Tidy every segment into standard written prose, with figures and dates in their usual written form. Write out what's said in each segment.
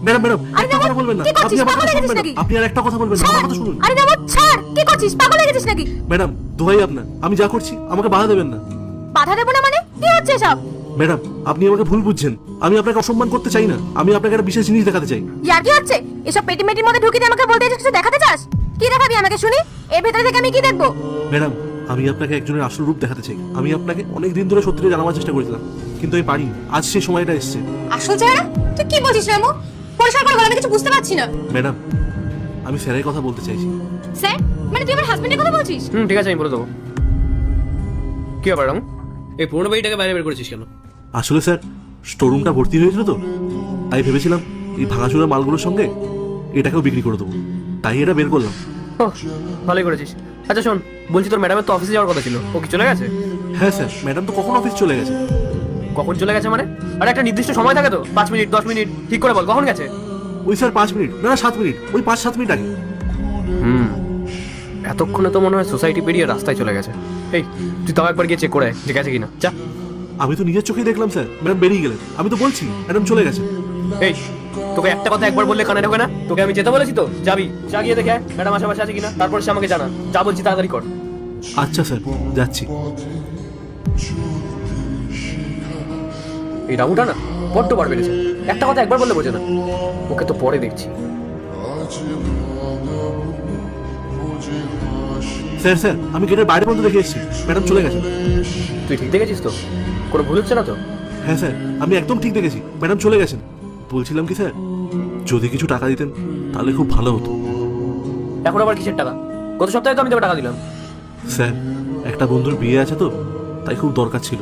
Madam madam আরে একটা কথা বলবেন না, কি আপনি করছিস? আমার পাগল কথা হয়ে শুনুন গেছিস ম্যাডাম, নাকি? আপনি আর একটা কথা বলবেন না, আমার কথা শুনুন। আরে দেবো ছাড়, কি করছিস? পাগল হয়ে গেছিস নাকি? ম্যাডাম দোহাই আপনার, আমি যা করছি আমাকে বাধা দেবেন না। বাধা দেবো না মানে? কি হচ্ছে সব? ম্যাডাম আপনি আমাকে ভুল বুঝছেন, আমি আপনাকে অসম্মান করতে চাই না, আমি আপনাকে একটা বিশেষ জিনিস দেখাতে চাই। ইয়ার কি হচ্ছে? এসব পেটিমেটির মধ্যে ঢুকিয়ে দিয়ে আমাকে বলতে এসে কিছু দেখাতে চাস? কি দেখাবি আমাকে শুনি? এর ভেতরে থেকে আমি কি দেখবো? ম্যাডাম আমি আপনাকে একজনের আসল রূপ দেখাতে চাই। আমি আপনাকে অনেক দিন ধরে সত্যিটা জানার চেষ্টা করেছিলাম, কিন্তু আমি পারিনি। আজ সেই সময়টা এসেছে। আসল চেহারা? তুই কি বলছিস রামু? পরিষ্কার করে বল, আমি কিছু বুঝতে পারছি না। ম্যাডাম আমি স্যারের কথা বলতে চাইছি। স্যার? মানে তুই আমার হাজবেন্ডের কথা বলছিস? ঠিক আছে, আমি বলে দেবো। কি ব্যাপার রামু, এই পুরোনো বাড়িটাকে বাইরে বের করেছিস কেন? আসলে স্যার স্টোরুমটা ভর্তি হয়েছিল তো, তাই ভেবেছিলাম এই ভাঙাচোরা মালগুলোর সঙ্গে এটাকেও বিক্রি করে দেবো, তাই এটা বের করলাম। ওহ, ভালোই করেছিস। আচ্ছা শোন, বলছি তোর ম্যাডামের তো অফিসে যাওয়ার কথা ছিল, ও কি চলে গেছে? হ্যাঁ স্যার, ম্যাডাম তো কখন অফিস চলে গেছে। কখন চলে গেছে মানে? আর একটা নির্দিষ্ট সময় থাকে তো, 5 মিনিট 10 মিনিট, ঠিক করে বল কখন গেছে। ওই স্যার 5 মিনিট না 7 মিনিট, ওই 5-7 মিনিট আগে। এতক্ষণে তো মনে হয় সোসাইটি পেরিয়ে রাস্তায় চলে গেছে। এই তুই তাও একবার গিয়ে চেক করে আয় যে গেছে কিনা, যা। আমি তো নিজের চোখেই দেখলাম স্যার, ম্যাডাম বেরিয়ে গেলেন। আমি তো বলছি ম্যাডাম চলে গেছে। এই তোকে একটা কথা একবার বললে কানে ঢোকে না? তোকে আমি যেতে বলেছি তো, যাবি, যা গিয়ে দেখে আয় ম্যাডাম আশেপাশে আছে কিনা, তারপর সে আমাকে জানা। যা বলছি তাড়াতাড়ি কর। আচ্ছা স্যার যাচ্ছি। এই রামুটা না বড্ড বার বেড়েছে, একটা কথা একবার বললে বোঝে না। ওকে তো পরে দেখছি। স্যার স্যার আমি গেটের বাইরে পর্যন্ত দেখে এসেছি, ম্যাডাম চলে গেছে। তুই ঠিক দেখেছিস তো? কোনো ভুল হচ্ছে না তো? হ্যাঁ স্যার আমি একদম ঠিক দেখেছি, ম্যাডাম চলে গেছেন। বলছিলাম কি স্যার, যদি কিছু টাকা দিতেন তাহলে খুব ভালো হতো। এখন আবার কিসের টাকা? গত সপ্তাহে তো আমি তোকে টাকা দিলাম। স্যার একটা বন্ধুর বিয়ে আছে তো, তাই খুব দরকার ছিল।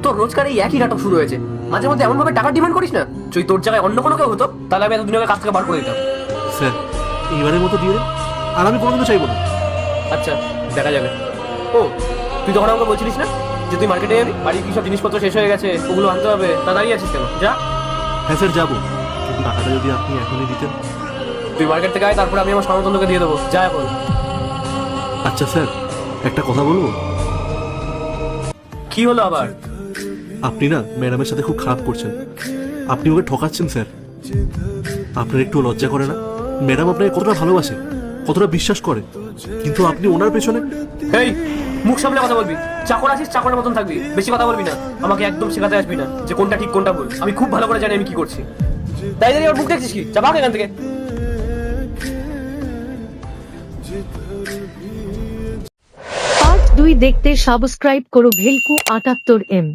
তোর রোজকার এই একই নাটক শুরু হয়েছে, মাঝে মধ্যে এমন ভাবে টাকা ডিমান্ড করিস না। যদি তোর জায়গায় অন্য কোনো কেউ হতো তাহলে আমি এতদিন আগে কাছ থেকে বার করে দিতাম। স্যার এইবারের মতো দিয়ে দেন, আর আমি কোনোদিনও চাইবো না। আচ্ছা দেখা যাবে। ও তুই তখন আমাকে বলছিলিস না যে তুই মার্কেটে যাবি, বাড়ির কি সব জিনিসপত্র শেষ হয়ে গেছে, ওগুলো আনতে হবে, তা দাঁড়িয়ে আছিস কেন? যা। হ্যাঁ স্যার যাবো, কিন্তু টাকাটা যদি আপনি এখনই দিতেন। তুই মার্কেট থেকে আয়, তারপর আমি আমার স্বর্ণতন্ত্রকে দিয়ে দেবো। যা এখন। আচ্ছা স্যার একটা কথা বলবো? কি হলো আবার? আপনি না ম্যাডামের সাথে খুব খারাপ করছেন, আপনি ওকে ঠকাচ্ছেন স্যার। আপনার একটু লজ্জা করে না? ম্যাডাম আপনাকে কতটা ভালোবাসে, কতটা বিশ্বাস করে, কিন্তু আপনি ওনার পেছনে। এই মুখ সামলে কথা বলবি। চাকর আছিস, চাকরের মতন থাকবি, বেশি কথা বলবি না। আমাকে একদম শেখাতে আসবি না যে কোনটা ঠিক কোনটা ভুল। আমি খুব ভালো করে জানি আমি কি করছি। তাই দাঁড়িয়ে ওর মুখ দেখছিস কি? যা ভাগ এখান থেকে। পার্ট 2 দেখতে সাবস্ক্রাইব করো ভেলকু 78M।